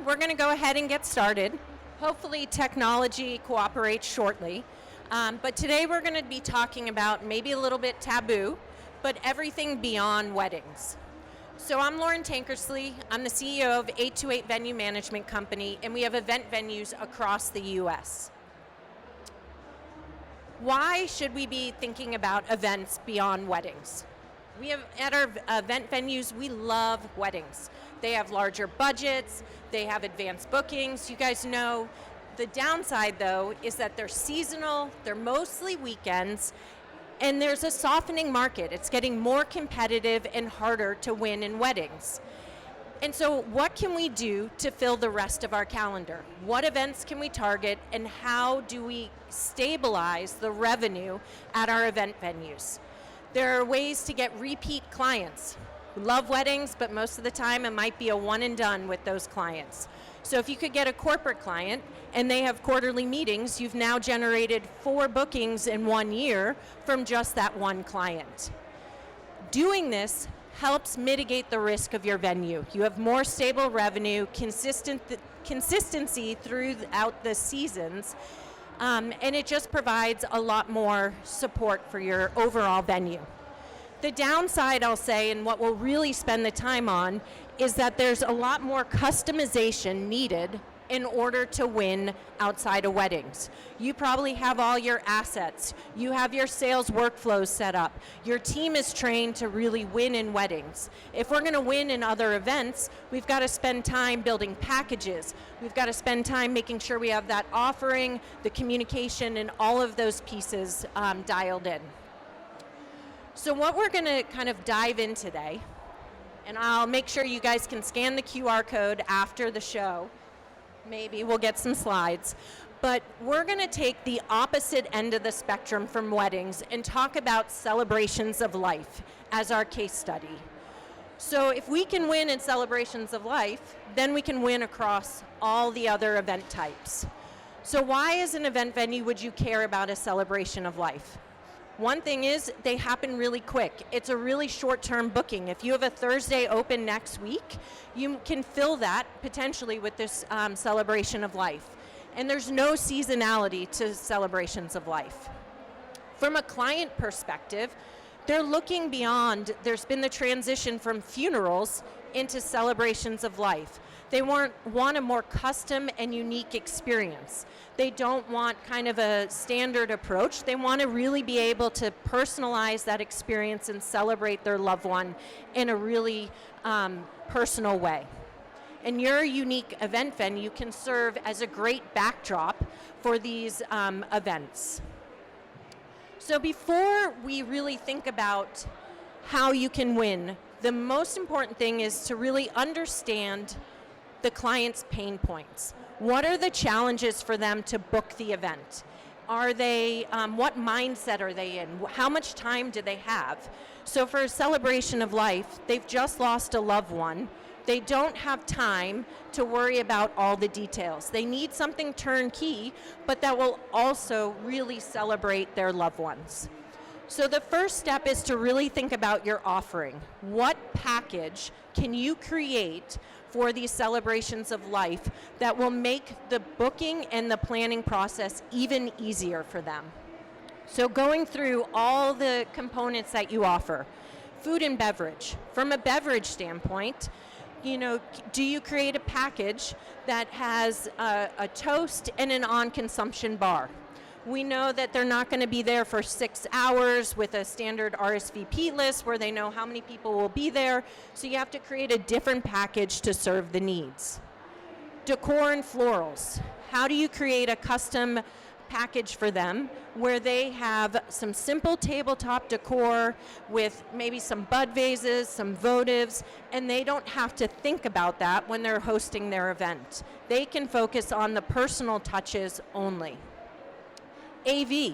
we're going to go ahead and get started. Hopefully technology cooperates shortly. But today we're going to be talking about maybe a little bit taboo, but everything beyond weddings. So I'm Lauren Tankersley. I'm the CEO of 828 Venue Management Company, and we have event venues across the U.S. Why should we be thinking about events beyond weddings? We have, at our event venues, we love weddings. They have larger budgets, they have advanced bookings. You guys know the downside, though, is that they're seasonal, they're mostly weekends, and there's a softening market. It's getting more competitive and harder to win in weddings. And so what can we do to fill the rest of our calendar? What events can we target, and how do we stabilize the revenue at our event venues? There are ways to get repeat clients. We love weddings, but most of the time it might be a one and done with those clients. So if you could get a corporate client and they have quarterly meetings, you've now generated 4 bookings in 1 year from just that one client. Doing this helps mitigate the risk of your venue. You have more stable revenue, consistency throughout the seasons, and it just provides a lot more support for your overall venue. The downside, I'll say, and what we'll really spend the time on, is that there's a lot more customization needed in order to win outside of weddings. You probably have all your assets. You have your sales workflows set up. Your team is trained to really win in weddings. If we're going to win in other events, we've got to spend time building packages. We've got to spend time making sure we have that offering, the communication, and all of those pieces dialed in. So what we're going to kind of dive in today, and I'll make sure you guys can scan the QR code after the show. Maybe we'll get some slides. But we're going to take the opposite end of the spectrum from weddings and talk about celebrations of life as our case study. So if we can win in celebrations of life, then we can win across all the other event types. So why, as an event venue, would you care about a celebration of life? One thing is, they happen really quick. It's a really short-term booking. If you have a Thursday open next week, you can fill that potentially with this celebration of life. And there's no seasonality to celebrations of life. From a client perspective, they're looking beyond. There's been the transition from funerals into celebrations of life. They want a more custom and unique experience. They don't want kind of a standard approach. They want to really be able to personalize that experience and celebrate their loved one in a really personal way. And your unique event venue can serve as a great backdrop for these events. So before we really think about how you can win, the most important thing is to really understand the client's pain points. What are the challenges for them to book the event? Are they, what mindset are they in? How much time do they have? So for a celebration of life, they've just lost a loved one. They don't have time to worry about all the details. They need something turnkey, but that will also really celebrate their loved ones. So the first step is to really think about your offering. What package can you create for these celebrations of life that will make the booking and the planning process even easier for them? So going through all the components that you offer. Food and beverage. From a beverage standpoint, do you create a package that has a toast and an on-consumption bar? We know that they're not going to be there for 6 hours with a standard RSVP list where they know how many people will be there, so you have to create a different package to serve the needs. Decor and florals. How do you create a custom package for them where they have some simple tabletop decor with maybe some bud vases, some votives, and they don't have to think about that when they're hosting their event. They can focus on the personal touches only. AV.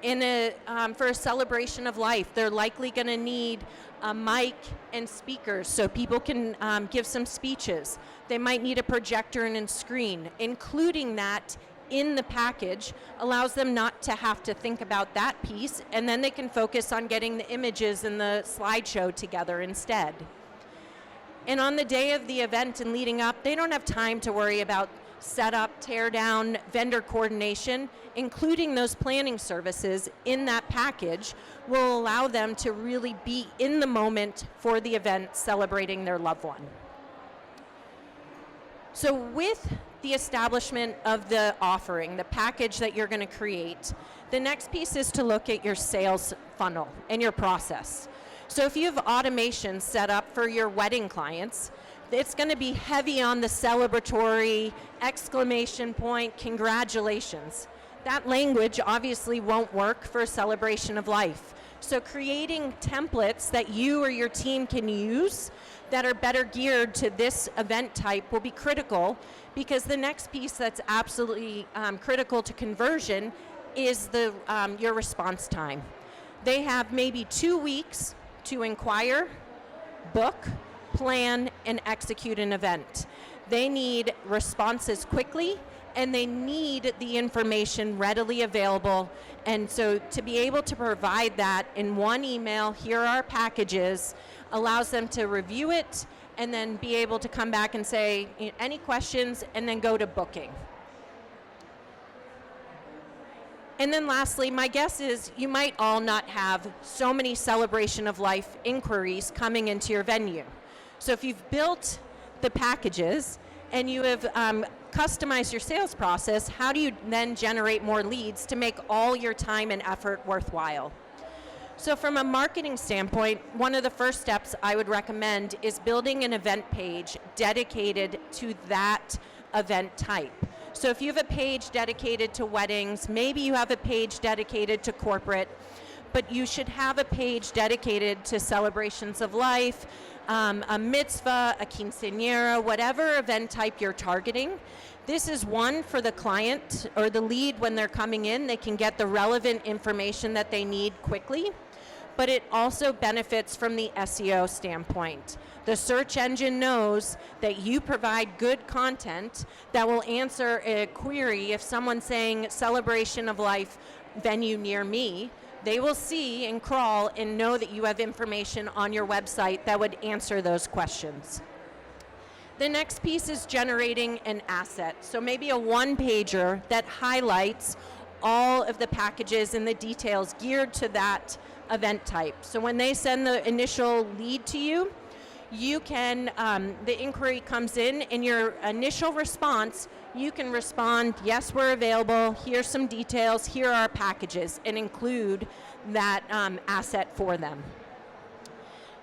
For a celebration of life, they're likely going to need a mic and speakers so people can give some speeches. They might need a projector and a screen. Including that in the package allows them not to have to think about that piece, and then they can focus on getting the images and the slideshow together instead. And on the day of the event and leading up, they don't have time to worry about setup, tear down, vendor coordination. Including those planning services in that package will allow them to really be in the moment for the event celebrating their loved one. So with the establishment of the offering, the package that you're going to create, the next piece is to look at your sales funnel and your process. So if you have automation set up for your wedding clients, it's going to be heavy on the celebratory, exclamation point, congratulations. That language obviously won't work for a celebration of life. So creating templates that you or your team can use that are better geared to this event type will be critical, because the next piece that's absolutely critical to conversion is your response time. They have maybe 2 weeks to inquire, book, plan, and execute an event. They need responses quickly, and they need the information readily available. And so to be able to provide that in one email, here are our packages, allows them to review it and then be able to come back and say, any questions, and then go to booking. And then lastly, my guess is you might all not have so many celebration of life inquiries coming into your venue. So if you've built the packages and you have customize your sales process, how do you then generate more leads to make all your time and effort worthwhile? So from a marketing standpoint, one of the first steps I would recommend is building an event page dedicated to that event type. So if you have a page dedicated to weddings, maybe you have a page dedicated to corporate, but you should have a page dedicated to celebrations of life, a mitzvah, a quinceañera, whatever event type you're targeting. This is one for the client or the lead when they're coming in. They can get the relevant information that they need quickly, but it also benefits from the SEO standpoint. The search engine knows that you provide good content that will answer a query. If someone's saying celebration of life venue near me, they will see and crawl and know that you have information on your website that would answer those questions. The next piece is generating an asset. So maybe a one-pager that highlights all of the packages and the details geared to that event type. So when they send the initial lead to you, you can, the inquiry comes in, and your initial response, you can respond, yes, we're available, here's some details, here are our packages, and include that asset for them.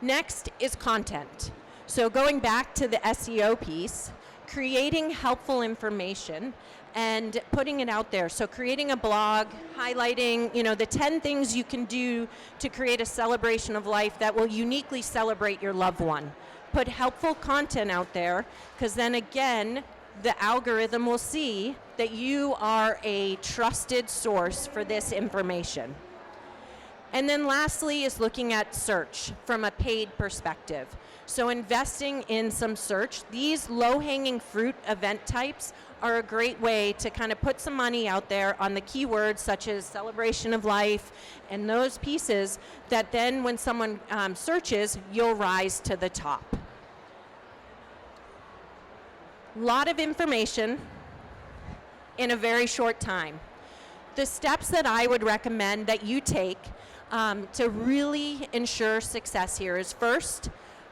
Next is content. So going back to the SEO piece, creating helpful information and putting it out there. So creating a blog, highlighting, the 10 things you can do to create a celebration of life that will uniquely celebrate your loved one. Put helpful content out there, because then again, the algorithm will see that you are a trusted source for this information. And then lastly is looking at search from a paid perspective. So investing in some search. These low-hanging fruit event types are a great way to kind of put some money out there on the keywords such as celebration of life and those pieces that then when someone searches, you'll rise to the top. Lot of information in a very short time. The steps that I would recommend that you take to really ensure success here is first,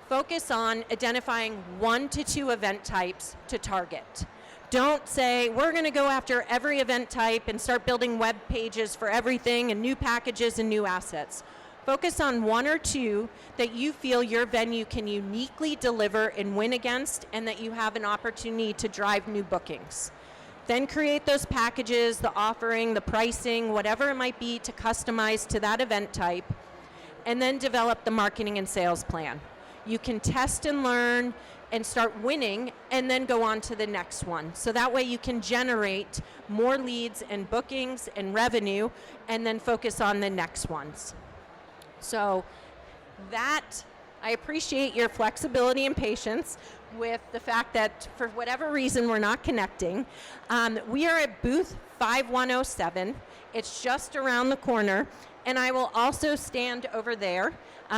focus on identifying 1 to 2 event types to target. Don't say, we're going to go after every event type and start building web pages for everything and new packages and new assets. Focus on 1 or 2 that you feel your venue can uniquely deliver and win against, and that you have an opportunity to drive new bookings. Then create those packages, the offering, the pricing, whatever it might be to customize to that event type, and then develop the marketing and sales plan. You can test and learn and start winning and then go on to the next one. So that way you can generate more leads and bookings and revenue and then focus on the next ones. So that, I appreciate your flexibility and patience with the fact that for whatever reason we're not connecting. We are at booth 5107. It's just around the corner. And I will also stand over there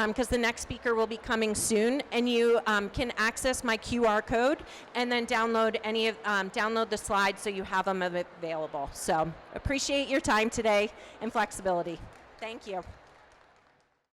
because the next speaker will be coming soon, and you can access my QR code and then download download the slides so you have them available. So appreciate your time today and flexibility. Thank you.